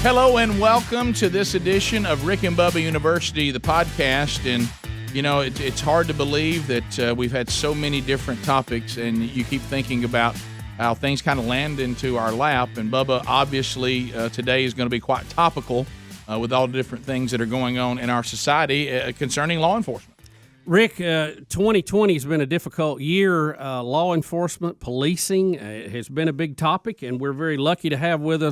Hello and welcome to this edition of Rick and Bubba University, the podcast. And, you know, it's hard to believe that we've had so many different topics, and you keep thinking about how things kind of land into our lap. And Bubba, obviously, today is going to be quite topical with all the different things that are going on in our society concerning law enforcement. Rick, 2020 has been a difficult year. Law enforcement, policing has been a big topic, and we're very lucky to have with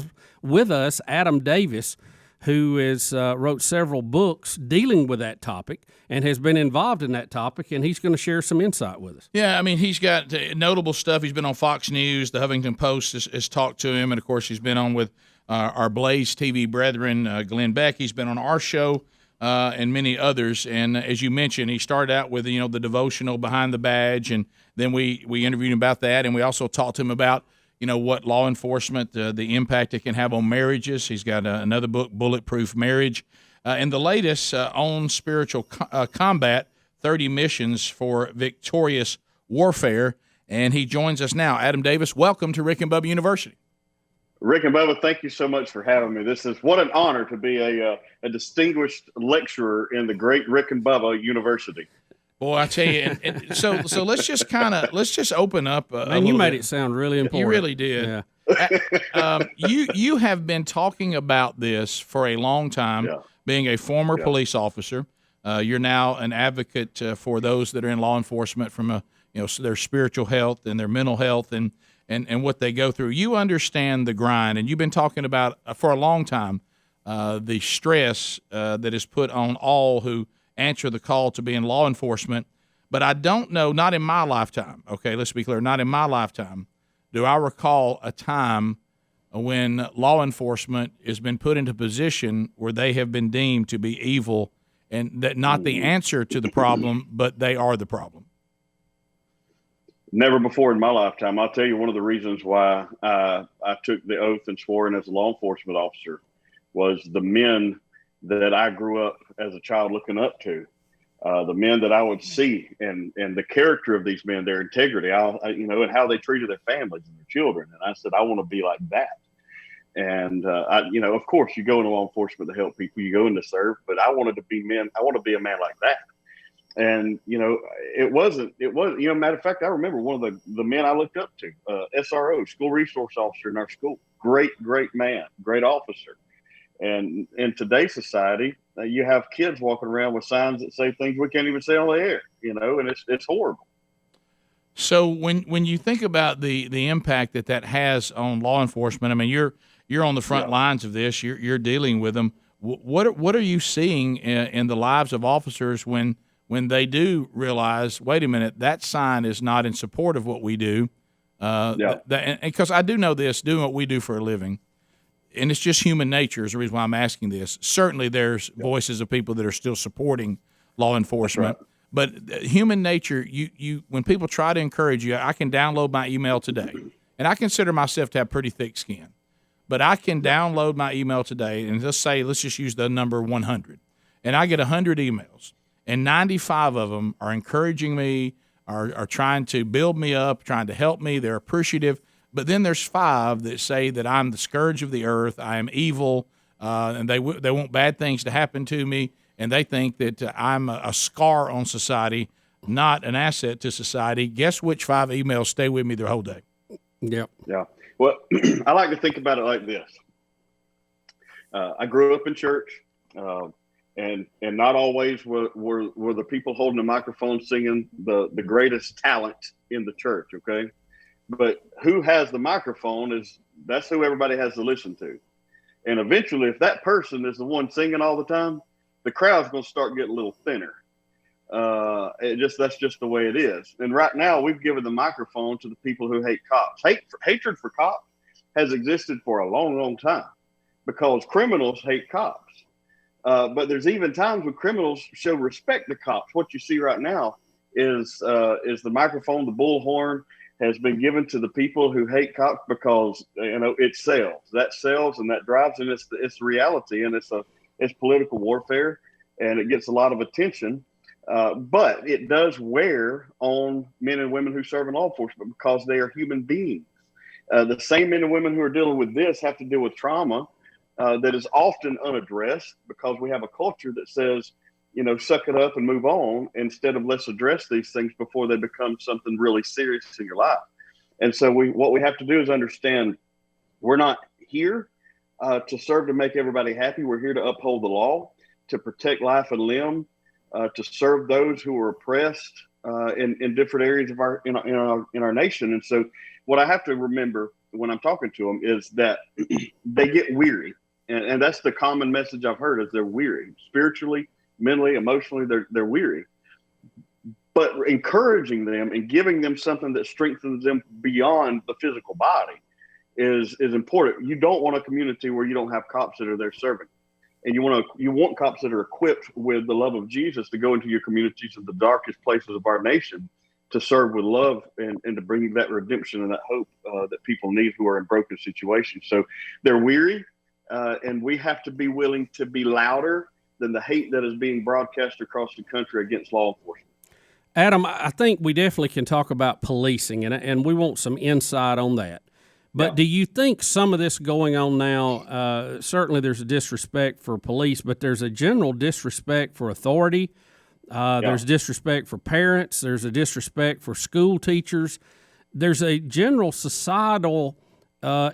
us Adam Davis, who has wrote several books dealing with that topic and has been involved in that topic, and he's going to share some insight with us. Yeah, I mean, he's got notable stuff. He's been on Fox News. The Huffington Post has talked to him, and, of course, he's been on with our Blaze TV brethren, Glenn Beck. He's been on our show. And many others. And as you mentioned, he started out with, the Devotional Behind the Badge, and then we interviewed him about that, and we also talked to him about, what law enforcement, the impact it can have on marriages. He's got another book, Bulletproof Marriage, and the latest on spiritual combat, 30 Missions for Victorious Warfare, and he joins us now. Adam Davis, welcome to Rick and Bubba University. Rick and Bubba, thank you so much for having me. What an honor to be a distinguished lecturer in the great Rick and Bubba University. Boy, I tell you, and so let's just open up. Man, you made it sound really important. You really did. Yeah. You have been talking about this for a long time. Yeah. Being a former police officer, you're now an advocate for those that are in law enforcement from their spiritual health and their mental health and what they go through. You understand the grind, and you've been talking about for a long time the stress that is put on all who answer the call to be in law enforcement. But I don't know, not in my lifetime, okay, let's be clear, not in my lifetime, do I recall a time when law enforcement has been put into a position where they have been deemed to be evil and that not the answer to the problem, but they are the problem. Never before in my lifetime. I'll tell you one of the reasons why I took the oath and swore in as a law enforcement officer was the men that I grew up as a child looking up to, the men that I would see and the character of these men, their integrity, and how they treated their families and their children. And I said, I want to be like that. And, of course, you go into law enforcement to help people, you go in to serve, but I want to be a man like that. And, matter of fact, I remember one of the men I looked up to, SRO, school resource officer in our school, great man, great officer. And in today's society, you have kids walking around with signs that say things we can't even say on the air, and it's horrible. So when you think about the impact that has on law enforcement, I mean, you're on the front lines of this, you're dealing with them. What are you seeing in the lives of officers when they do realize, wait a minute, that sign is not in support of what we do? Because I do know this, doing what we do for a living, and it's just human nature is the reason why I'm asking this. Certainly there's voices of people that are still supporting law enforcement. Right. But human nature, you when people try to encourage you, I can download my email today, and I consider myself to have pretty thick skin. But I can download my email today, and let's just use the number 100, and I get 100 emails. And 95 of them are encouraging me, are trying to build me up, trying to help me. They're appreciative. But then there's 5 that say that I'm the scourge of the earth, I am evil, and they want bad things to happen to me, and they think that I'm a scar on society, not an asset to society. Guess which 5 emails stay with me the whole day? Yep. Yeah. Well, I like to think about it like this. I grew up in church. And not always were the people holding the microphone singing the greatest talent in the church, okay? But who has the microphone that's who everybody has to listen to. And eventually, if that person is the one singing all the time, the crowd's going to start getting a little thinner. That's just the way it is. And right now, we've given the microphone to the people who hate cops. Hatred for cops has existed for a long, long time because criminals hate cops. But there's even times when criminals show respect to cops. What you see right now is the microphone, the bullhorn, has been given to the people who hate cops because it sells. That sells and that drives, and it's reality, and it's political warfare, and it gets a lot of attention. But it does wear on men and women who serve in law enforcement because they are human beings. The same men and women who are dealing with this have to deal with trauma that is often unaddressed because we have a culture that says, suck it up and move on, instead of let's address these things before they become something really serious in your life. And so what we have to do is understand we're not here to serve to make everybody happy. We're here to uphold the law, to protect life and limb, to serve those who are oppressed in different areas of our nation. And so what I have to remember when I'm talking to them is that they get weary. And that's the common message I've heard, is they're weary spiritually, mentally, emotionally. They're weary. But encouraging them and giving them something that strengthens them beyond the physical body is important. You don't want a community where you don't have cops that are there serving. And you want cops that are equipped with the love of Jesus to go into your communities of the darkest places of our nation, to serve with love and to bring you that redemption and that hope that people need who are in broken situations. So they're weary, and we have to be willing to be louder than the hate that is being broadcast across the country against law enforcement. Adam, I think we definitely can talk about policing, and we want some insight on that. But do you think some of this going on now, certainly there's a disrespect for police, but there's a general disrespect for authority. There's disrespect for parents. There's a disrespect for school teachers. There's a general societal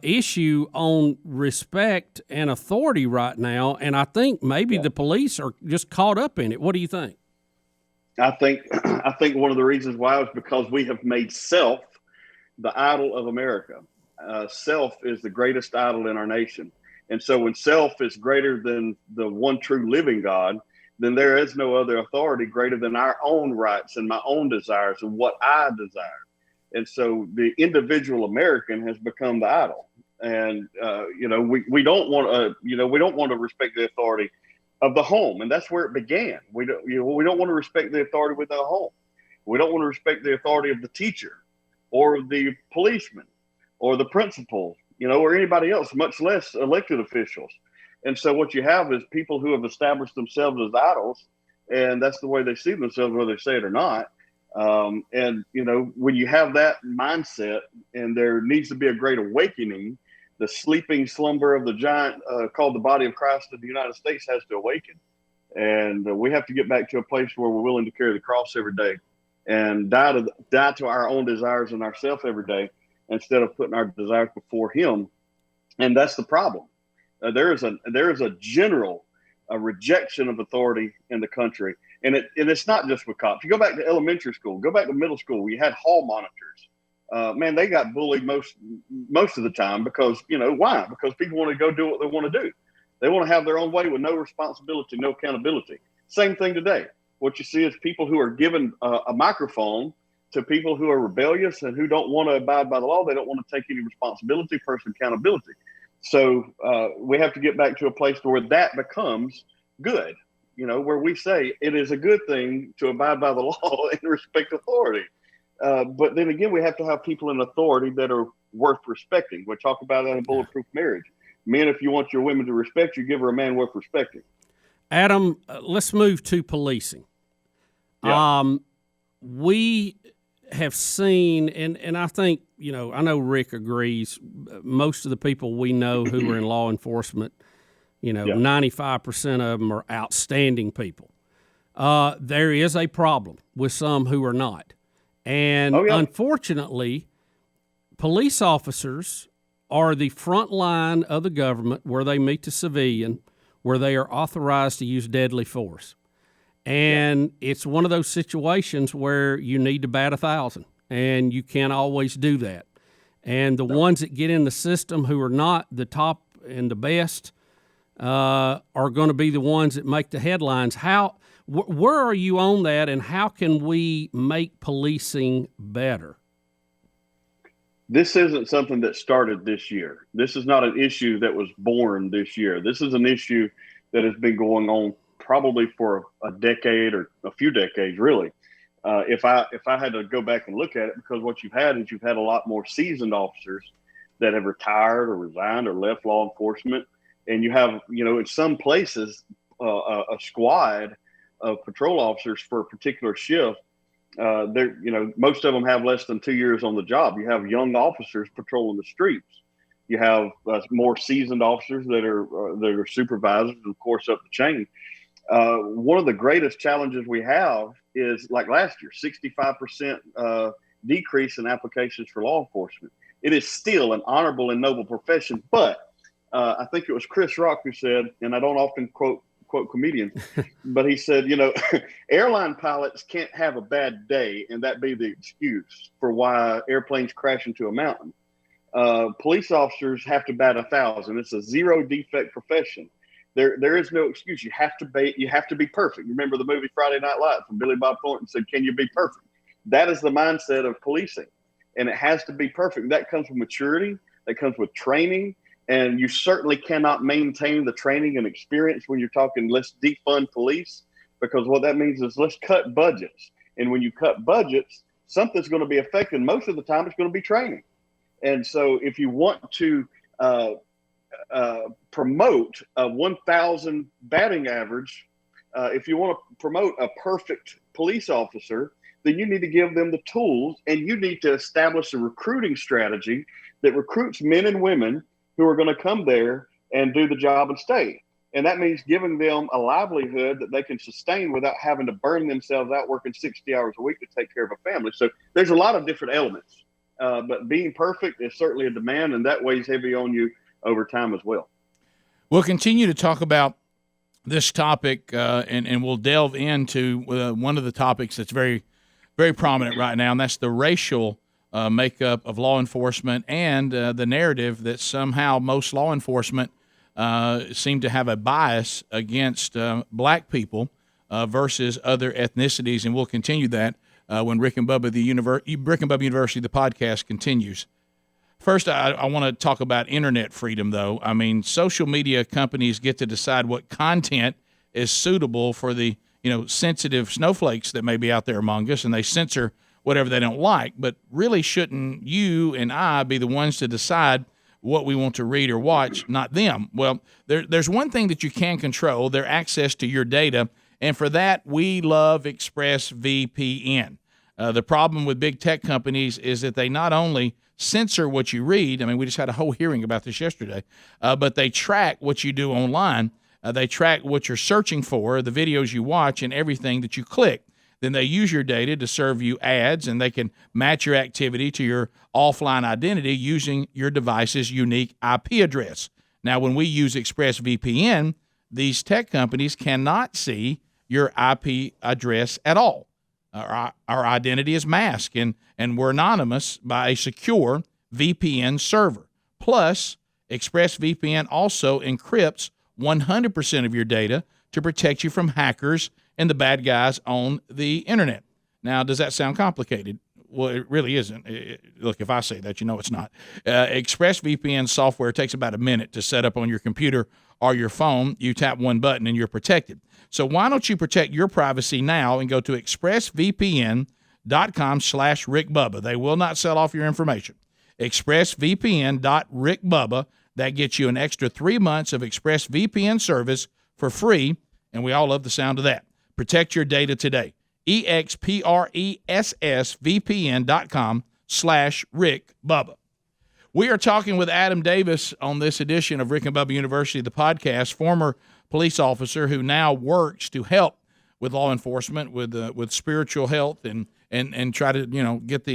issue on respect and authority right now, and I think maybe the police are just caught up in it. What do you think? I think one of the reasons why is because we have made self the idol of America. Self is the greatest idol in our nation. And so when self is greater than the one true living God, then there is no other authority greater than our own rights and my own desires and what I desire. And so the individual American has become the idol. And, we don't want to respect the authority of the home. And that's where it began. We don't want to respect the authority within the home. We don't want to respect the authority of the teacher or the policeman or the principal, or anybody else, much less elected officials. And so what you have is people who have established themselves as idols, and that's the way they see themselves, whether they say it or not. When you have that mindset, and there needs to be a great awakening, the sleeping slumber of the giant called the body of Christ in the United States has to awaken. And we have to get back to a place where we're willing to carry the cross every day and die to our own desires and ourselves every day, instead of putting our desires before him. And that's the problem. There is a general rejection of authority in the country. And it's not just with cops. You go back to elementary school, go back to middle school, you had hall monitors. They got bullied most of the time because, why? Because people want to go do what they want to do. They want to have their own way with no responsibility, no accountability. Same thing today. What you see is people who are given a microphone to people who are rebellious and who don't want to abide by the law. They don't want to take any responsibility, personal accountability. So we have to get back to a place where that becomes good, where we say it is a good thing to abide by the law and respect authority. But then again, we have to have people in authority that are worth respecting. We talk about that in Bulletproof Marriage. Men, if you want your women to respect you, give her a man worth respecting. Adam, let's move to policing. Yeah. We have seen, and I think, I know Rick agrees, most of the people we know who are in law enforcement, 95% of them are outstanding people. There is a problem with some who are not. And unfortunately, police officers are the front line of the government where they meet the civilian, where they are authorized to use deadly force. And it's one of those situations where you need to bat 1,000, and you can't always do that. And the ones that get in the system who are not the top and the best are going to be the ones that make the headlines. Where are you on that, and how can we make policing better? This isn't something that started this year. This is not an issue that was born this year. This is an issue that has been going on probably for a decade or a few decades, really. If I had to go back and look at it, because what you've had a lot more seasoned officers that have retired or resigned or left law enforcement. And you have, in some places, a squad of patrol officers for a particular shift. Most of them have less than 2 years on the job. You have young officers patrolling the streets. You have more seasoned officers that are supervisors, of course, up the chain. One of the greatest challenges we have is, like last year, 65% decrease in applications for law enforcement. It is still an honorable and noble profession, but I think it was Chris Rock who said, and I don't often quote comedians, but he said, airline pilots can't have a bad day and that be the excuse for why airplanes crash into a mountain. Police officers have to bat 1,000. It's a zero defect profession. There is no excuse. You have to be perfect. Remember the movie Friday Night Lights when Billy Bob Thornton said, "Can you be perfect?" That is the mindset of policing, and it has to be perfect. That comes with maturity. That comes with training. And you certainly cannot maintain the training and experience when you're talking, let's defund police, because what that means is let's cut budgets. And when you cut budgets, something's going to be affected. Most of the time, it's going to be training. And so if you want to promote a 1,000 batting average, if you want to promote a perfect police officer, then you need to give them the tools, and you need to establish a recruiting strategy that recruits men and women who are going to come there and do the job and stay. And that means giving them a livelihood that they can sustain without having to burn themselves out working 60 hours a week to take care of a family. So there's a lot of different elements, but being perfect is certainly a demand, and that weighs heavy on you over time as well. We'll continue to talk about this topic, and we'll delve into one of the topics that's very, very prominent right now, and that's the racial makeup of law enforcement and the narrative that somehow most law enforcement seem to have a bias against black people versus other ethnicities, and we'll continue that when Rick and Bubba University, the podcast, continues. First, I want to talk about internet freedom, though. I mean, social media companies get to decide what content is suitable for the sensitive snowflakes that may be out there among us, and they censor whatever they don't like. But really, shouldn't you and I be the ones to decide what we want to read or watch, not them? Well, there's one thing that you can control, their access to your data, and for that, we love ExpressVPN. The problem with big tech companies is that they not only censor what you read, I mean, we just had a whole hearing about this yesterday, but they track what you do online. They track what you're searching for, the videos you watch, and everything that you click. Then they use your data to serve you ads, and they can match your activity to your offline identity using your device's unique IP address. Now, when we use ExpressVPN, these tech companies cannot see your IP address at all. Our identity is masked, and we're anonymous by a secure VPN server. Plus, ExpressVPN also encrypts 100% of your data to protect you from hackers and the bad guys on the internet. Now, does that sound complicated? Well, it really isn't. Look, if I say that, it's not. ExpressVPN software takes about a minute to set up on your computer or your phone. You tap one button and you're protected. So why don't you protect your privacy now and go to expressvpn.com/RickBubba. They will not sell off your information. expressvpn.rickbubba. That gets you an extra 3 months of ExpressVPN service for free, and we all love the sound of that. Protect your data today. expressvpn.com/RickBubba. We are talking with Adam Davis on this edition of Rick and Bubba University, the podcast, former police officer who now works to help with law enforcement, with spiritual health, and try to get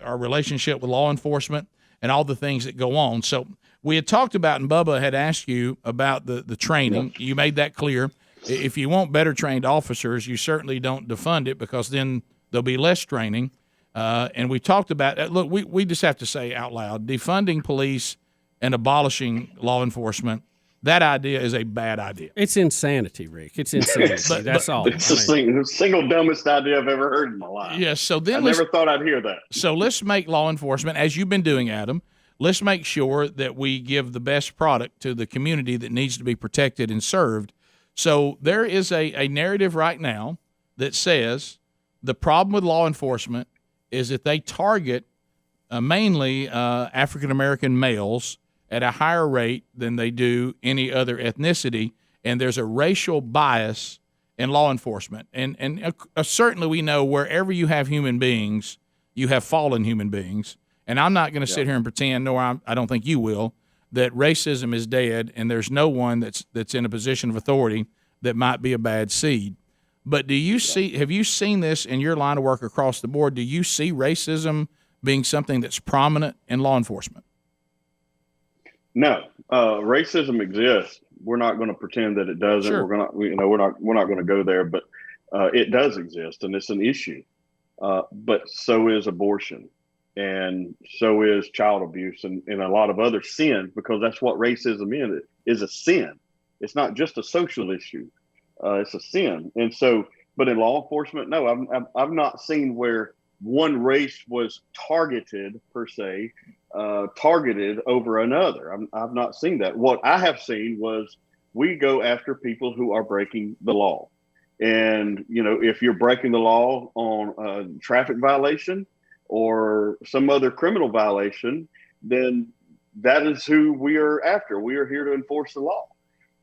our relationship with law enforcement and all the things that go on. So we had talked about, and Bubba had asked you about the training. Yep. You made that clear. If you want better trained officers, you certainly don't defund it, because then there'll be less training. And we talked about, look, we just have to say out loud, defunding police and abolishing law enforcement, that idea is a bad idea. It's insanity, Rick. It's insanity. That's all. It's the single dumbest idea I've ever heard in my life. Yes. So then I never thought I'd hear that. So let's make law enforcement, as you've been doing, Adam, let's make sure that we give the best product to the community that needs to be protected and served. So there is a narrative right now that says the problem with law enforcement is that they target mainly African-American males at a higher rate than they do any other ethnicity, and there's a racial bias in law enforcement. And certainly we know wherever you have human beings, you have fallen human beings. And I'm not going to sit here and pretend, nor I don't think you will, that racism is dead and there's no one that's in a position of authority that might be a bad seed. But have you seen this in your line of work across the board? Do you see racism being something that's prominent in law enforcement? No, racism exists. We're not going to pretend that it doesn't. Sure. We're not going to go there, but it does exist, and it's an issue. But so is abortion, and so is child abuse, and a lot of other sins, because that's what racism is a sin. It's not just a social issue; it's a sin. And so, but in law enforcement, no, I've not seen where one race was targeted per se. Targeted over another. I've not seen that. What I have seen was we go after people who are breaking the law. And, if you're breaking the law on a traffic violation or some other criminal violation, then that is who we are after. We are here to enforce the law.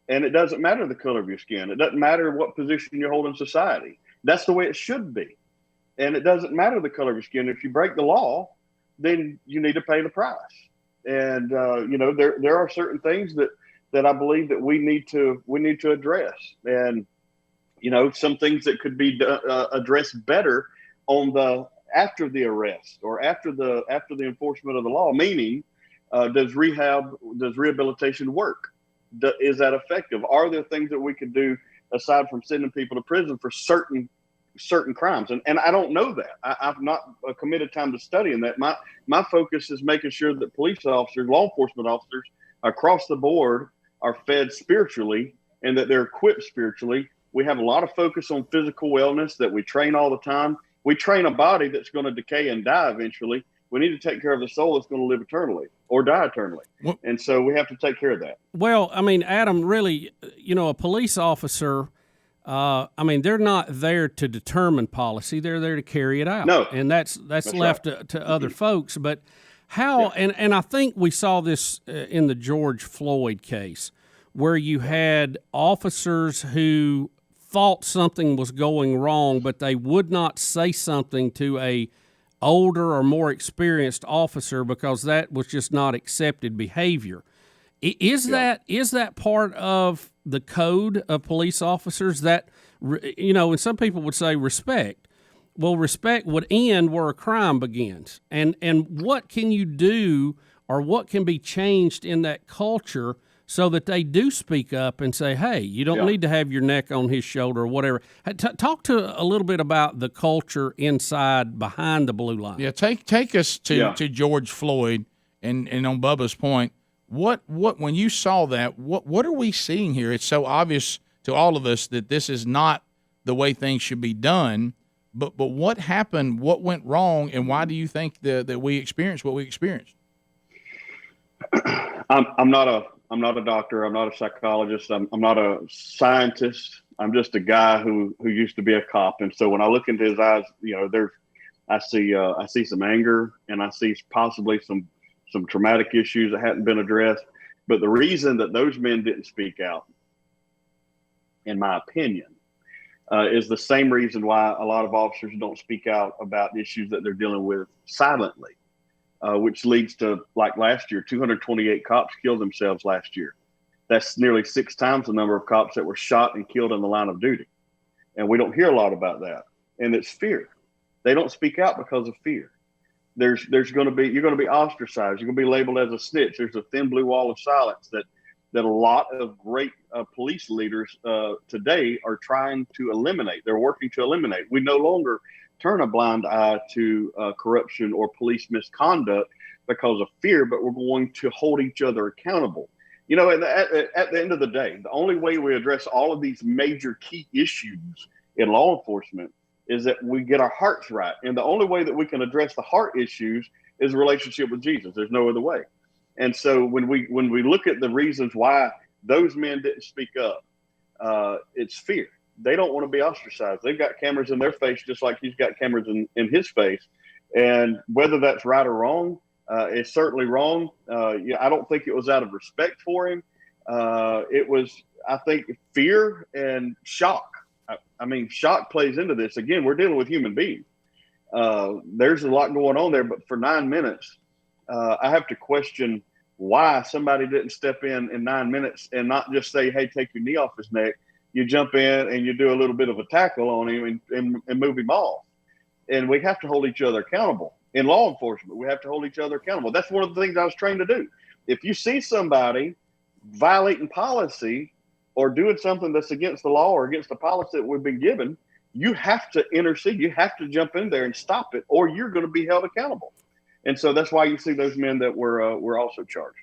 And it doesn't matter the color of your skin. It doesn't matter what position you hold in society. That's the way it should be. And it doesn't matter the color of your skin. If you break the law, then you need to pay the price. And there are certain things that I believe that we need to address. And some things that could be addressed better after the arrest or after the enforcement of the law. Meaning, does rehabilitation work? Is that effective? Are there things that we could do aside from sending people to prison for certain crimes? And I don't know that. I've not committed time to studying that. My focus is making sure that police officers, law enforcement officers across the board are fed spiritually and that they're equipped spiritually. We have a lot of focus on physical wellness, that we train all the time. We train a body that's going to decay and die eventually. We need to take care of the soul that's going to live eternally or die eternally. And so we have to take care of that. Well, Adam, really, a police officer, they're not there to determine policy. They're there to carry it out. No. And that's left right. to other folks. But how, and I think we saw this in the George Floyd case, where you had officers who thought something was going wrong, but they would not say something to a older or more experienced officer because that was just not accepted behavior. Is that part of the code of police officers that, and some people would say respect. Well, respect would end where a crime begins. And what can you do, or what can be changed in that culture so that they do speak up and say, hey, you don't need to have your neck on his shoulder or whatever. Talk to a little bit about the culture behind the blue line. Yeah, take us to George Floyd and on Bubba's point, what when you saw that, what are we seeing here? It's so obvious to all of us that this is not the way things should be done. But what happened? What went wrong? And why do you think that we experienced what we experienced? I'm not a doctor. I'm not a psychologist. I'm not a scientist. I'm just a guy who used to be a cop. And so when I look into his eyes, I see some anger, and I see possibly some traumatic issues that hadn't been addressed. But the reason that those men didn't speak out, in my opinion, is the same reason why a lot of officers don't speak out about issues that they're dealing with silently. Which leads to, like last year, 228 cops killed themselves last year. That's nearly 6 times the number of cops that were shot and killed in the line of duty. And we don't hear a lot about that. And it's fear. They don't speak out because of fear. You're going to be ostracized. You're going to be labeled as a snitch. There's a thin blue wall of silence that a lot of great police leaders today are trying to eliminate. They're working to eliminate. We no longer turn a blind eye to corruption or police misconduct because of fear, but we're going to hold each other accountable. At the end of the day, the only way we address all of these major key issues in law enforcement is that we get our hearts right. And the only way that we can address the heart issues is a relationship with Jesus. There's no other way. And so when we look at the reasons why those men didn't speak up, it's fear. They don't want to be ostracized. They've got cameras in their face, just like he's got cameras in his face. And whether that's right or wrong, it's certainly wrong. I don't think it was out of respect for him. It was, I think, fear and shock. Shock plays into this. Again, we're dealing with human beings. There's a lot going on there, but for 9 minutes, I have to question why somebody didn't step in 9 minutes and not just say, hey, take your knee off his neck. You jump in and you do a little bit of a tackle on him and move him off. And we have to hold each other accountable. In law enforcement, we have to hold each other accountable. That's one of the things I was trained to do. If you see somebody violating policy or doing something that's against the law or against the policy that we've been given, you have to intercede. You have to jump in there and stop it, or you're going to be held accountable. And so that's why you see those men that were also charged.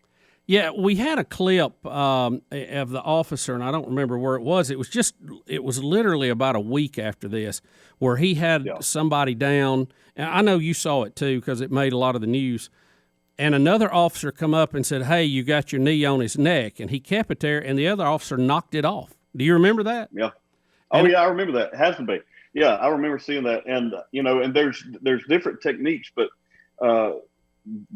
Yeah, we had a clip of the officer, and I don't remember where it was. It was literally about a week after this, where he had somebody down. And I know you saw it too because it made a lot of the news. And another officer come up and said, hey, you got your knee on his neck. And he kept it there, and the other officer knocked it off. Do you remember that? Yeah. Oh, yeah, I remember that. It has to be. Yeah, I remember seeing that. And, and there's different techniques, but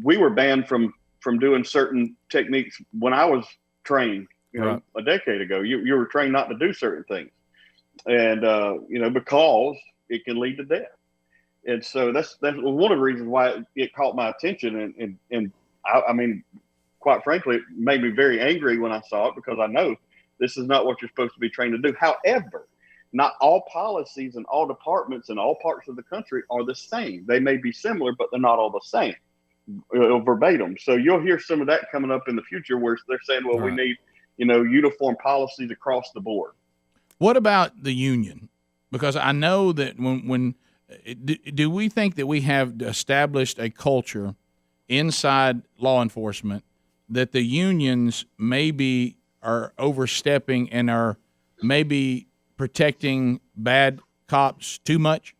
we were banned from doing certain techniques when I was trained, right. A decade ago. You were trained not to do certain things. And, because it can lead to death. And so that's one of the reasons why it caught my attention. And I mean, quite frankly, it made me very angry when I saw it, because I know this is not what you're supposed to be trained to do. However, not all policies and all departments in all parts of the country are the same. They may be similar, but they're not all the same verbatim. So you'll hear some of that coming up in the future where they're saying, well, we need, uniform policies across the board. What about the union? Because I know that when do we think that we have established a culture inside law enforcement that the unions maybe are overstepping and are maybe protecting bad cops too much?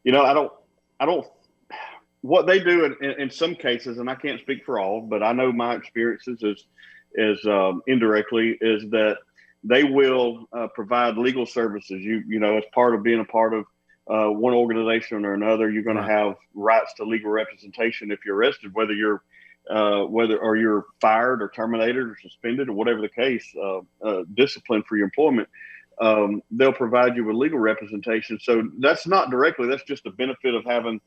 I don't, what they do in some cases, and I can't speak for all, but I know my experiences is indirectly is that they will provide legal services. As part of being a part of one organization or another, you're going to have rights to legal representation if you're arrested, whether you're fired or terminated or suspended or whatever the case, disciplined for your employment. They'll provide you with legal representation. So that's not directly, that's just a benefit of having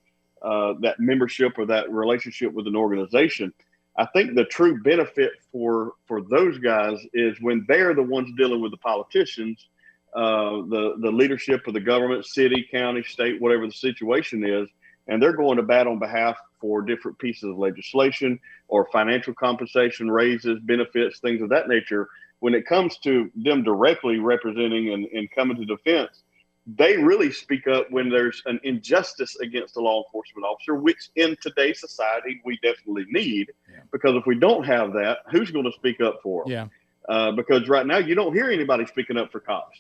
that membership or that relationship with an organization. I think the true benefit for those guys is when they're the ones dealing with the politicians, the leadership of the government, city, county, state, whatever the situation is, and they're going to bat on behalf for different pieces of legislation or financial compensation, raises, benefits, things of that nature. When it comes to them directly representing and coming to defense, they really speak up when there's an injustice against a law enforcement officer, which in today's society we definitely need, because if we don't have that, who's going to speak up for them? Yeah. Because right now you don't hear anybody speaking up for cops.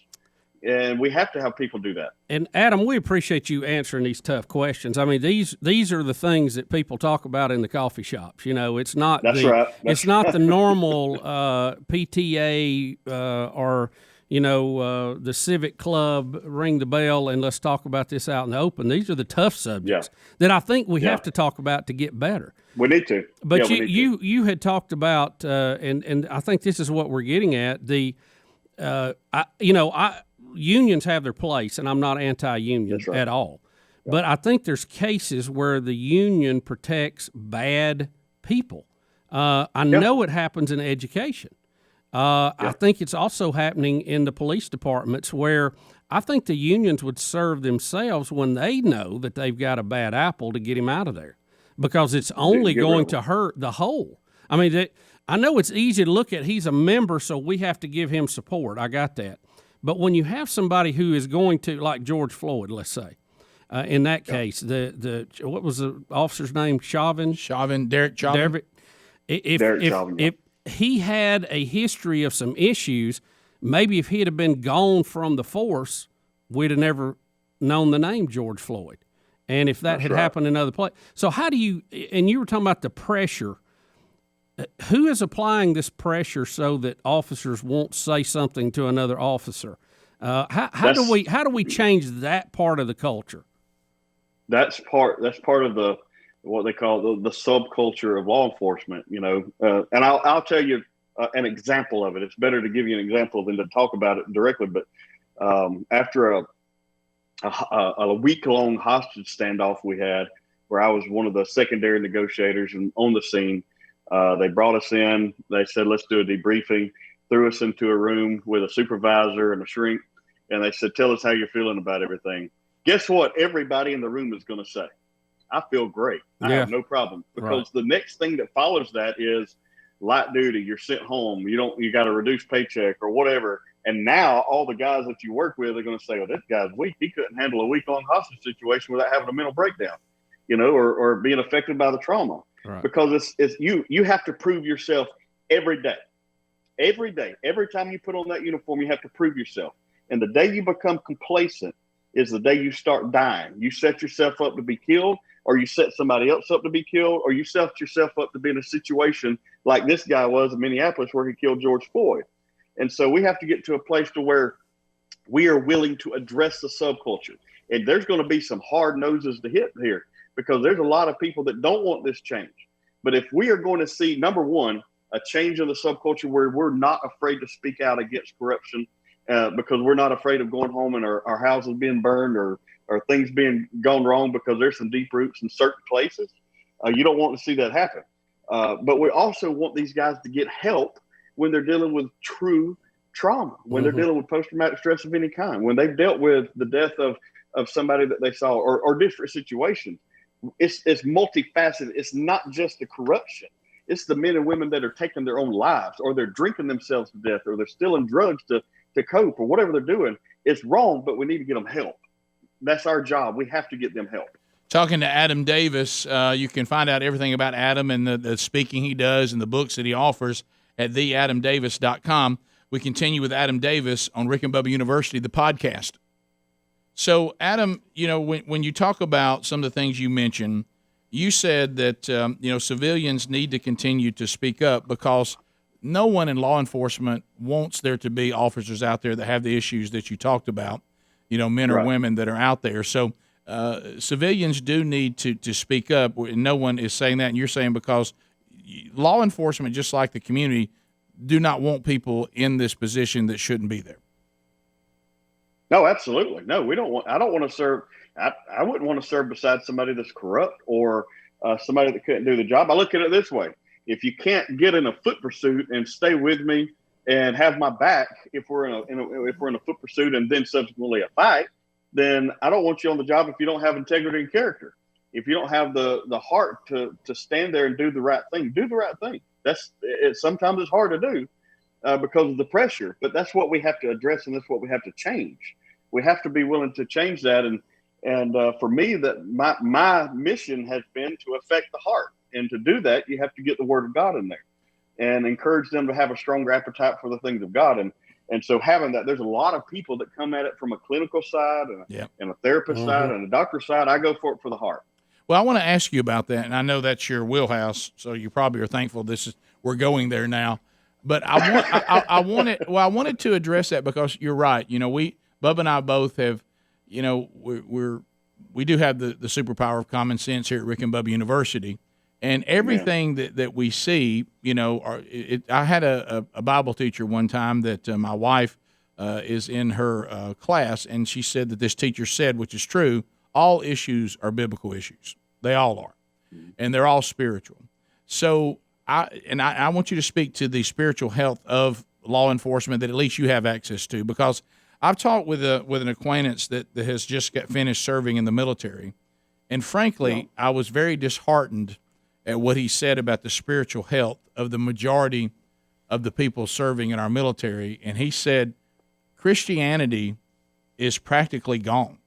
And we have to have people do that. And Adam, we appreciate you answering these tough questions. I mean, these are the things that people talk about in the coffee shops. It's not it's not the normal PTA or the civic club, ring the bell and let's talk about this out in the open. These are the tough subjects that I think we have to talk about to get better. We need to. But you had talked about, and I think this is what we're getting at. Unions have their place, and I'm not anti-union at all. Yeah. But I think there's cases where the union protects bad people. I know it happens in education. I think it's also happening in the police departments where I think the unions would serve themselves when they know that they've got a bad apple to get him out of there, because it's only going to hurt the whole. I mean, I know it's easy to look at, he's a member, so we have to give him support. I got that. But when you have somebody who is going to, like George Floyd, let's say, in that case, what was the officer's name? Derek Chauvin. If he had a history of some issues, maybe if he had been gone from the force, we'd have never known the name George Floyd. And if that had happened in other places. So how do you, and you were talking about the pressure, who is applying this pressure so that officers won't say something to another officer? How do we change that part of the culture? That's part of the what they call the subculture of law enforcement. And I'll tell you an example of it. It's better to give you an example than to talk about it directly. But after a week-long hostage standoff we had, where I was one of the secondary negotiators and on the scene, They brought us in. They said, let's do a debriefing, threw us into a room with a supervisor and a shrink. And they said, tell us how you're feeling about everything. Guess what? Everybody in the room is going to say, I feel great. I have no problem. Because the next thing that follows that is light duty. You're sent home. You got a reduced paycheck or whatever. And now all the guys that you work with are going to say, well, this guy's weak. He couldn't handle a week-long hostage situation without having a mental breakdown, or being affected by the trauma. Right. Because it's you have to prove yourself every day. Every day. Every time you put on that uniform, you have to prove yourself. And the day you become complacent is the day you start dying. You set yourself up to be killed, or you set somebody else up to be killed, or you set yourself up to be in a situation like this guy was in Minneapolis where he killed George Floyd. And so we have to get to a place to where we are willing to address the subculture. And there's going to be some hard noses to hit here, because there's a lot of people that don't want this change. But if we are going to see, number one, a change in the subculture where we're not afraid to speak out against corruption, because we're not afraid of going home and our houses being burned or things being gone wrong because there's some deep roots in certain places. You don't want to see that happen. But we also want these guys to get help when they're dealing with true trauma, when they're dealing with post-traumatic stress of any kind, when they've dealt with the death of somebody that they saw or different situations. It's multifaceted. It's not just the corruption. It's the men and women that are taking their own lives, or they're drinking themselves to death, or they're stealing drugs to cope, or whatever they're doing. It's wrong, but we need to get them help. That's our job. We have to get them help. Talking to Adam Davis, you can find out everything about Adam and the speaking he does and the books that he offers at theadamdavis.com. We continue with Adam Davis on Rick and Bubba University, the podcast. So, Adam, when you talk about some of the things you mentioned, you said that, civilians need to continue to speak up, because no one in law enforcement wants there to be officers out there that have the issues that you talked about, men or women that are out there. So civilians do need to speak up. No one is saying that, and you're saying because law enforcement, just like the community, do not want people in this position that shouldn't be there. No, absolutely. No, we don't want. I don't want to serve. I wouldn't want to serve beside somebody that's corrupt or somebody that couldn't do the job. I look at it this way: if you can't get in a foot pursuit and stay with me and have my back, if we're in a foot pursuit and then subsequently a fight, then I don't want you on the job if you don't have integrity and character. If you don't have the heart to stand there and do the right thing, do the right thing. Sometimes it's hard to do because of the pressure, but that's what we have to address, and that's what we have to change. We have to be willing to change that. And for me, that my mission has been to affect the heart. And to do that, you have to get the word of God in there and encourage them to have a stronger appetite for the things of God. And so having that, there's a lot of people that come at it from a clinical side and a therapist side and a doctor side. I go for it for the heart. Well, I want to ask you about that, and I know that's your wheelhouse, so you probably are thankful we're going there now. But I wanted to address that because you're right. Bubba and I both have, we do have the superpower of common sense here at Rick and Bubba University, and everything that we see, I had a Bible teacher one time that my wife is in her class, and she said that this teacher said, which is true, all issues are biblical issues. They all are, and they're all spiritual. So I want you to speak to the spiritual health of law enforcement that at least you have access to, because I've talked with an acquaintance that has just got finished serving in the military, and frankly, I was very disheartened at what he said about the spiritual health of the majority of the people serving in our military. And he said Christianity is practically gone.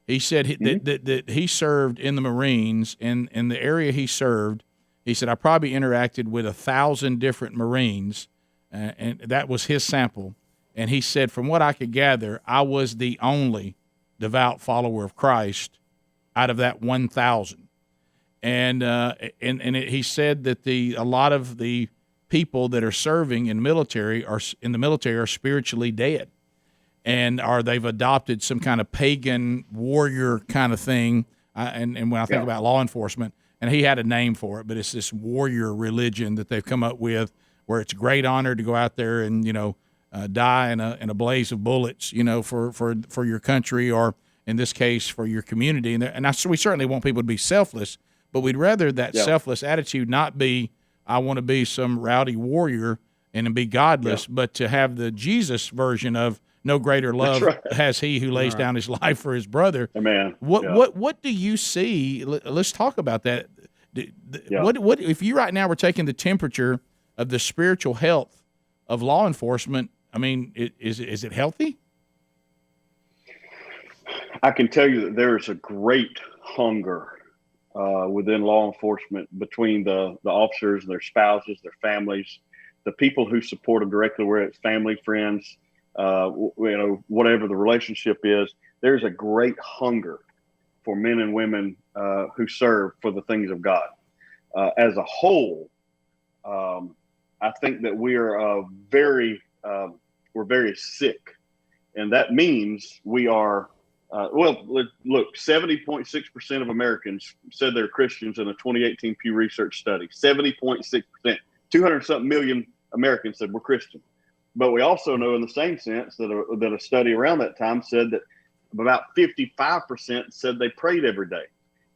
He said that he served in the Marines, and in the area he served, he said, I probably interacted with 1,000 different Marines, and that was his sample. And he said, from what I could gather, I was the only devout follower of Christ out of that 1,000. And he said that a lot of the people that are serving in the military are spiritually dead, and they've adopted some kind of pagan warrior kind of thing. And when I think about law enforcement, and he had a name for it, but it's this warrior religion that they've come up with, where it's great honor to go out there and die in a blaze of bullets, for your country, or in this case for your community. We certainly want people to be selfless, but we'd rather that selfless attitude not be I want to be some rowdy warrior and be godless, but to have the Jesus version of no greater love has he who lays down his life for his brother. Amen. What do you see? Let's talk about that. What if you right now were taking the temperature of the spiritual health of law enforcement? I mean, is it healthy? I can tell you that there is a great hunger within law enforcement between the officers, their spouses, their families, the people who support them directly, whether it's family, friends, whatever the relationship is. There's a great hunger for men and women who serve for the things of God. As a whole, I think that we are we're very sick, and that means we are. Look, 70.6% of Americans said they're Christians in a 2018 Pew Research study. 70.6%, 200-something million Americans said we're Christian. But we also know in the same sense that a study around that time said that about 55% said they prayed every day.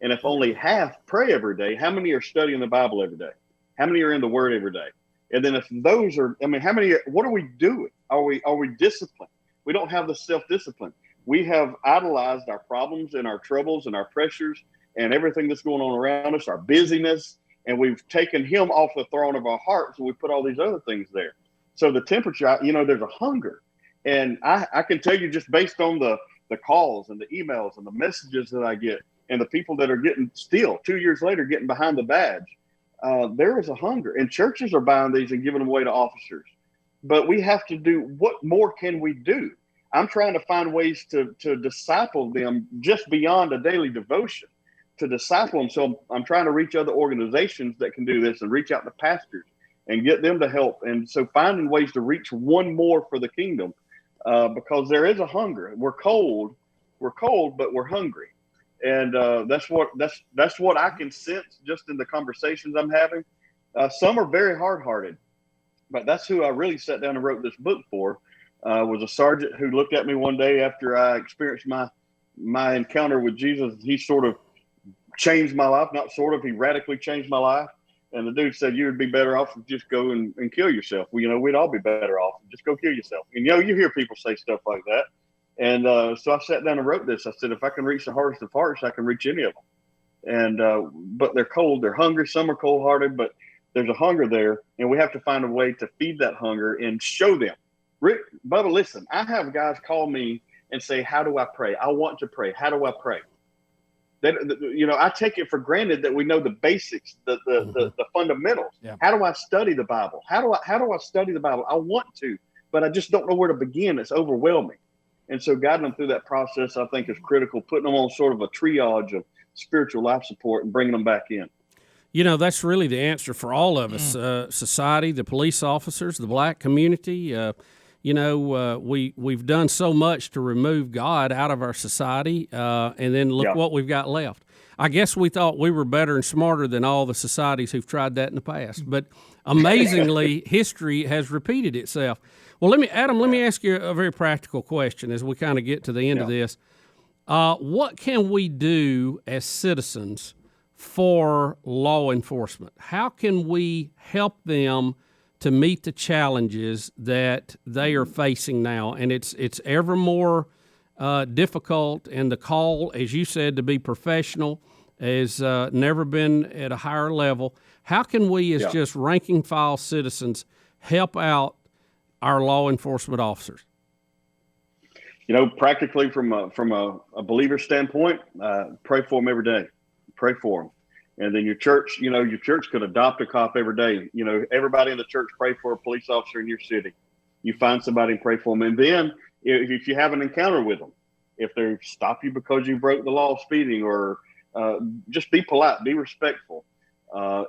And if only half pray every day, how many are studying the Bible every day? How many are in the Word every day? And then if those are, what are we doing? Are we disciplined? We don't have the self-discipline. We have idolized our problems and our troubles and our pressures and everything that's going on around us, our busyness, and we've taken him off the throne of our hearts and we put all these other things there. So the temperature, there's a hunger. And I can tell you just based on the calls and the emails and the messages that I get and the people that are getting still 2 years later getting behind the badge, there is a hunger. And churches are buying these and giving them away to officers. But we have to do, what more can we do? I'm trying to find ways to disciple them just beyond a daily devotion, to disciple them. So I'm trying to reach other organizations that can do this and reach out to pastors and get them to help. And so finding ways to reach one more for the kingdom, because there is a hunger. We're cold, but we're hungry. And that's what I can sense just in the conversations I'm having. Some are very hard-hearted, but that's who I really sat down and wrote this book for. Was a sergeant who looked at me one day after I experienced my encounter with Jesus. He sort of changed my life, not sort of, he radically changed my life. And the dude said, you would be better off if just go and kill yourself. Well, we'd all be better off. Just go kill yourself. And, you hear people say stuff like that. And so I sat down and wrote this. I said, if I can reach the hardest of hearts, I can reach any of them. And but they're cold, they're hungry. Some are cold-hearted, but there's a hunger there. And we have to find a way to feed that hunger and show them. Rick, Bubba, listen, I have guys call me and say, how do I pray? I want to pray. How do I pray? I take it for granted that we know the basics, the fundamentals. Yeah. How do I study the Bible? How do I study the Bible? I want to, but I just don't know where to begin. It's overwhelming. And so guiding them through that process, I think, is critical, putting them on sort of a triage of spiritual life support and bringing them back in. That's really the answer for all of us, society, the police officers, the black community. We've done so much to remove God out of our society, and then look what we've got left. I guess we thought we were better and smarter than all the societies who've tried that in the past. But amazingly, history has repeated itself. Well, let me ask you a very practical question as we kind of get to the end of this. What can we do as citizens for law enforcement? How can we help them to meet the challenges that they are facing now? And it's ever more difficult, and the call, as you said, to be professional has never been at a higher level. How can we, as just ranking file citizens, help out our law enforcement officers? Practically from a believer standpoint, pray for them every day. Pray for them. And then your church could adopt a cop every day. Everybody in the church pray for a police officer in your city. You find somebody and pray for them. And then if you have an encounter with them, if they stop you because you broke the law of speeding, or just be polite, be respectful.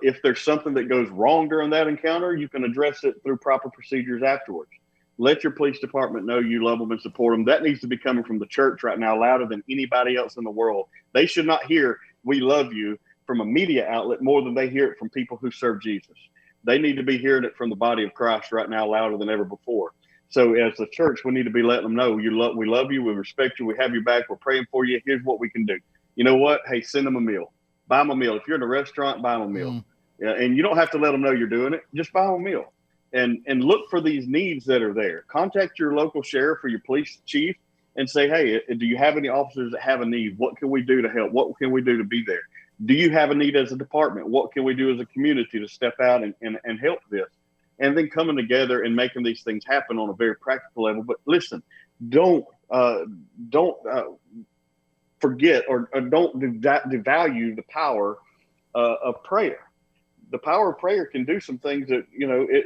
If there's something that goes wrong during that encounter, you can address it through proper procedures afterwards. Let your police department know you love them and support them. That needs to be coming from the church right now louder than anybody else in the world. They should not hear "we love you" from a media outlet more than they hear it from people who serve Jesus. They need to be hearing it from the body of Christ right now louder than ever before. So as a church, we need to be letting them know we love you, we respect you, we have your back, we're praying for you. Here's what we can do. You know what? Hey, send them a meal. Buy them a meal. If you're in a restaurant, buy them a meal. And you don't have to let them know you're doing it. Just buy them a meal and look for these needs that are there. Contact your local sheriff or your police chief and say, hey, do you have any officers that have a need? What can we do to help? What can we do to be there? Do you have a need as a department? What can we do as a community to step out and help this? And then coming together and making these things happen on a very practical level. But listen, don't forget or don't devalue the power of prayer. The power of prayer can do some things that,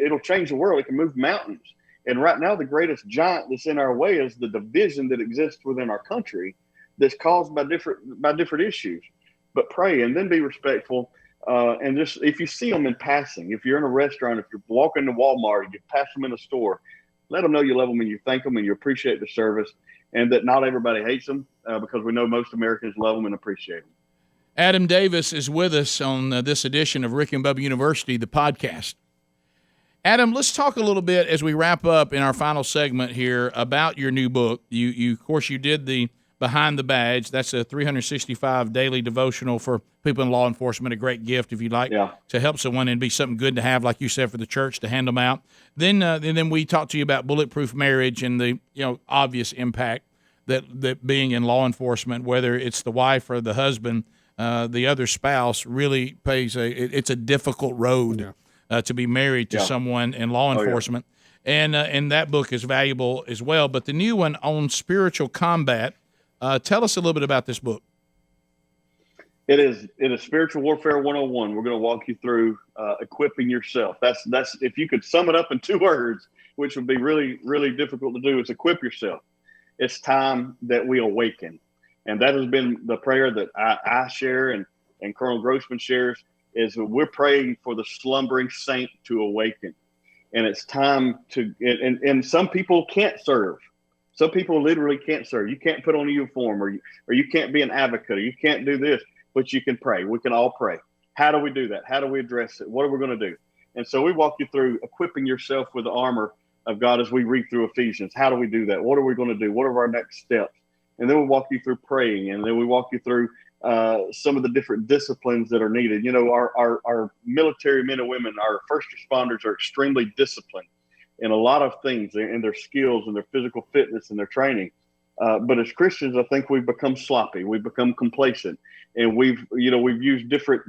it'll change the world. It can move mountains. And right now, the greatest giant that's in our way is the division that exists within our country that's caused by different issues. But pray and then be respectful. And just if you see them in passing, if you're in a restaurant, if you're walking to Walmart, you pass them in a store, let them know you love them and you thank them and you appreciate the service, and that not everybody hates them because we know most Americans love them and appreciate them. Adam Davis is with us on this edition of Rick and Bubba University, the podcast. Adam, let's talk a little bit as we wrap up in our final segment here about your new book. You of course, you did the Behind the Badge. That's a 365 daily devotional for people in law enforcement, a great gift if you'd like to help someone and be something good to have, like you said, for the church to hand them out. Then we talked to you about Bulletproof Marriage and the obvious impact that being in law enforcement, whether it's the wife or the husband, the other spouse, really it's a difficult road to be married to someone in law enforcement. And that book is valuable as well. But the new one on spiritual combat, tell us a little bit about this book. It is Spiritual Warfare 101. We're going to walk you through equipping yourself. That's if you could sum it up in 2 words, which would be really, really difficult to do, is equip yourself. It's time that we awaken. And that has been the prayer that I share and Colonel Grossman shares, is that we're praying for the slumbering saint to awaken. And it's time to, and some people can't serve. Some people literally can't serve. You can't put on a uniform or you can't be an advocate or you can't do this, but you can pray. We can all pray. How do we do that? How do we address it? What are we going to do? And so we walk you through equipping yourself with the armor of God as we read through Ephesians. How do we do that? What are we going to do? What are our next steps? And then we walk you through praying, and then we walk you through some of the different disciplines that are needed. Our military men and women, our first responders are extremely disciplined in a lot of things, in their skills and their physical fitness and their training. But as Christians, I think we've become sloppy. We've become complacent, and we've used different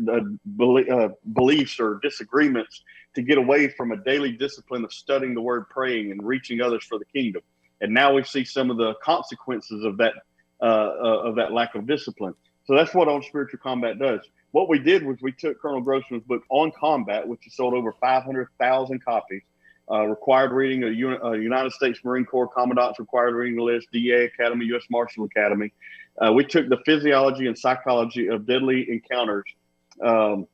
beliefs or disagreements to get away from a daily discipline of studying the word, praying, and reaching others for the kingdom. And now we see some of the consequences of that lack of discipline. So that's what On Spiritual Combat does. What we did was we took Colonel Grossman's book On Combat, which has sold over 500,000 copies, required reading, a United States Marine Corps Commandant's required reading list, DA Academy, U.S. Marshal Academy. We took the physiology and psychology of deadly encounters, and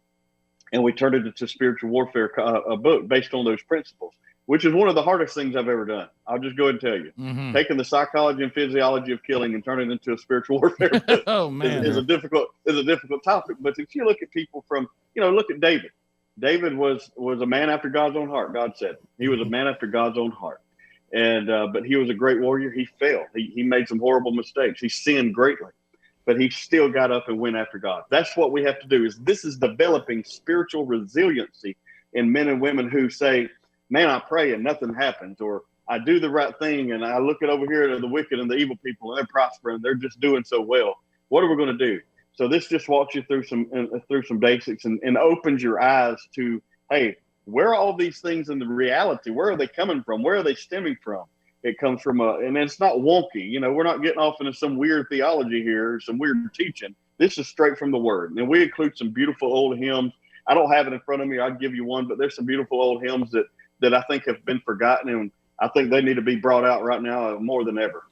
we turned it into Spiritual Warfare, a book based on those principles, which is one of the hardest things I've ever done. I'll just go ahead and tell you. Mm-hmm. Taking the psychology and physiology of killing and turning it into a spiritual warfare book is a difficult topic. But if you look at people from, look at David. David was a man after God's own heart. God said he was a man after God's own heart. And but he was a great warrior. He failed. He made some horrible mistakes. He sinned greatly, but he still got up and went after God. That's what we have to do. This is developing spiritual resiliency in men and women who say, man, I pray and nothing happens, or I do the right thing and I look at over here to the wicked and the evil people and they're prospering. They're just doing so well. What are we going to do? So this just walks you through some basics and opens your eyes to, hey, where are all these things in the reality? Where are they coming from? Where are they stemming from? It comes from and it's not wonky. We're not getting off into some weird theology here, or some weird teaching. This is straight from the Word. And we include some beautiful old hymns. I don't have it in front of me. I'll give you one, but there's some beautiful old hymns that I think have been forgotten, and I think they need to be brought out right now more than ever.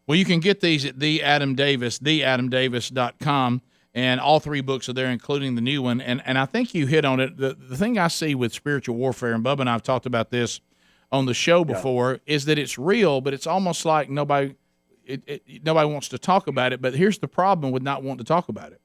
Well, you can get these at theadamdavis.com, and all 3 books are there, including the new one. And I think you hit on it. The thing I see with spiritual warfare, and Bubba and I have talked about this on the show before, is that it's real, but it's almost like nobody wants to talk about it. But here's the problem with not wanting to talk about it.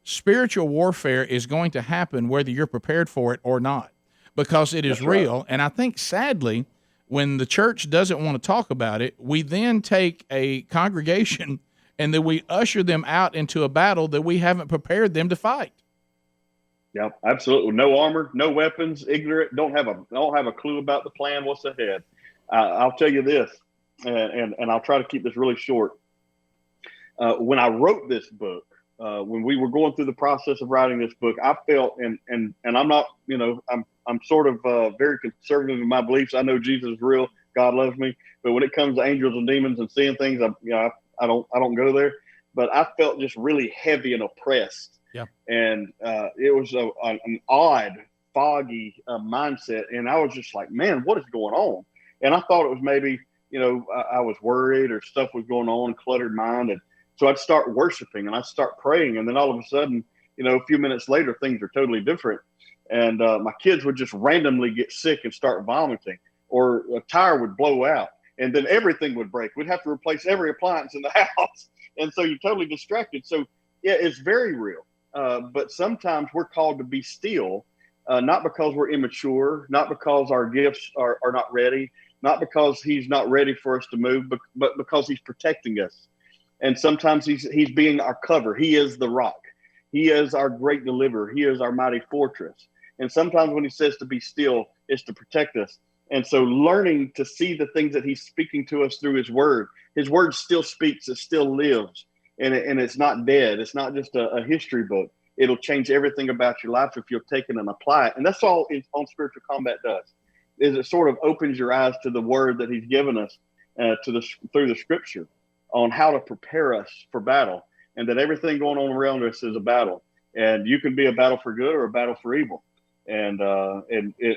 Spiritual warfare is going to happen whether you're prepared for it or not, because it is real. Right. And I think, sadly, when the church doesn't want to talk about it, we then take a congregation and then we usher them out into a battle that we haven't prepared them to fight. Yeah, absolutely. No armor, no weapons, ignorant, don't have a clue about the plan, what's ahead. I'll tell you this, and I'll try to keep this really short. When I wrote this book, when we were going through the process of writing this book, I felt, and I'm not, I'm sort of very conservative in my beliefs. I know Jesus is real, God loves me, but when it comes to angels and demons and seeing things, I don't go there. But I felt just really heavy and oppressed. Yeah. And it was an odd, foggy mindset. And I was just like, man, what is going on? And I thought it was maybe, I was worried or stuff was going on, cluttered mind. And so I'd start worshiping and I'd start praying. And then all of a sudden, a few minutes later, things are totally different. And my kids would just randomly get sick and start vomiting, or a tire would blow out. And then everything would break. We'd have to replace every appliance in the house. And so you're totally distracted. So, yeah, it's very real. But sometimes we're called to be still, not because we're immature, not because our gifts are not ready, not because he's not ready for us to move, but because he's protecting us. And sometimes he's being our cover. He is the rock. He is our great deliverer. He is our mighty fortress. And sometimes when he says to be still, it's to protect us. And so learning to see the things that he's speaking to us through his word still speaks, it still lives. And it's not dead. It's not just a history book. It'll change everything about your life if you'll take it and apply it. And that's all On Spiritual Combat does, is it sort of opens your eyes to the word that he's given us through the scripture on how to prepare us for battle, and that everything going on around us is a battle. And you can be a battle for good or a battle for evil, and a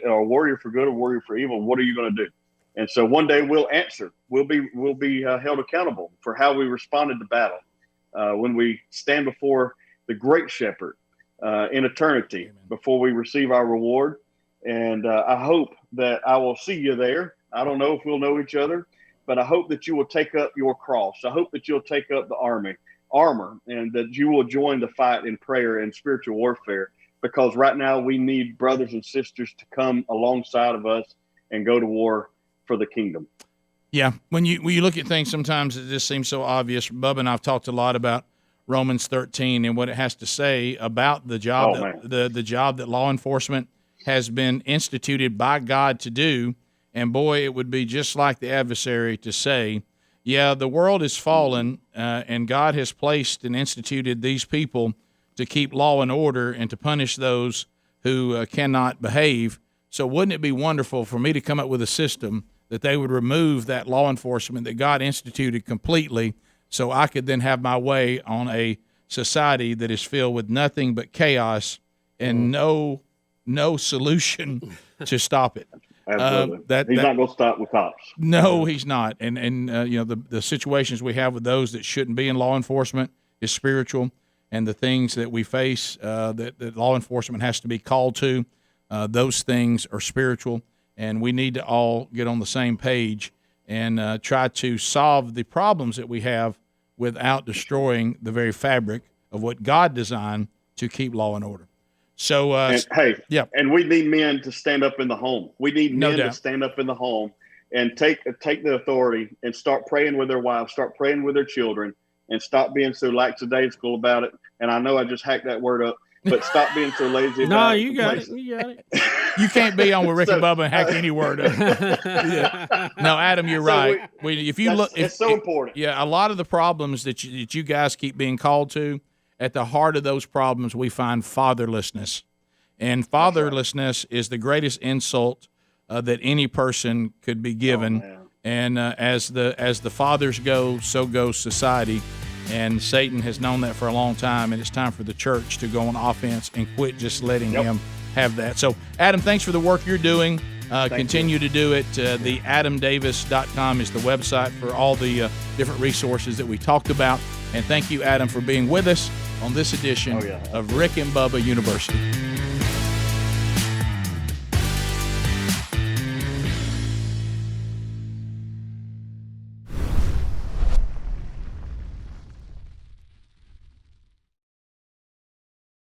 warrior for good or warrior for evil. What are you going to do? And so one day we'll answer. We'll be held accountable for how we responded to battle. When we stand before the great shepherd in eternity. Amen. Before we receive our reward. And I hope that I will see you there. I don't know if we'll know each other, but I hope that you will take up your cross. I hope that you'll take up the armor, and that you will join the fight in prayer and spiritual warfare, because right now we need brothers and sisters to come alongside of us and go to war for the kingdom. Yeah, when you look at things, sometimes it just seems so obvious. Bubba and I've talked a lot about Romans 13 and what it has to say about the job the job that law enforcement has been instituted by God to do. And boy, it would be just like the adversary to say, yeah, the world is fallen, and God has placed and instituted these people to keep law and order and to punish those who cannot behave. So wouldn't it be wonderful for me to come up with a system that they would remove that law enforcement that God instituted completely, so I could then have my way on a society that is filled with nothing but chaos and no solution to stop it. Absolutely. He's not going to stop with cops. No, he's not. And the situations we have with those that shouldn't be in law enforcement is spiritual, and the things that we face that law enforcement has to be called to, those things are spiritual. And we need to all get on the same page and try to solve the problems that we have without destroying the very fabric of what God designed to keep law and order. So, and we need men to stand up in the home. We need men to stand up in the home and take the authority and start praying with their wives, start praying with their children, and stop being so lackadaisical about it. And I know I just hacked that word up, but stop being so lazy about it. You got it. You can't be on with Rick and Bubba and hack any word up. Yeah. No, Adam, you're right. It's so important. Yeah, a lot of the problems that you guys keep being called to, at the heart of those problems, we find fatherlessness. And fatherlessness is the greatest insult that any person could be given. And as the fathers go, so goes society. And Satan has known that for a long time, and it's time for the church to go on offense and quit just letting him have that. So, Adam, thanks for the work you're doing. Continue to do it. TheAdamDavis.com is the website for all the different resources that we talked about. And thank you, Adam, for being with us on this edition of Rick and Bubba University.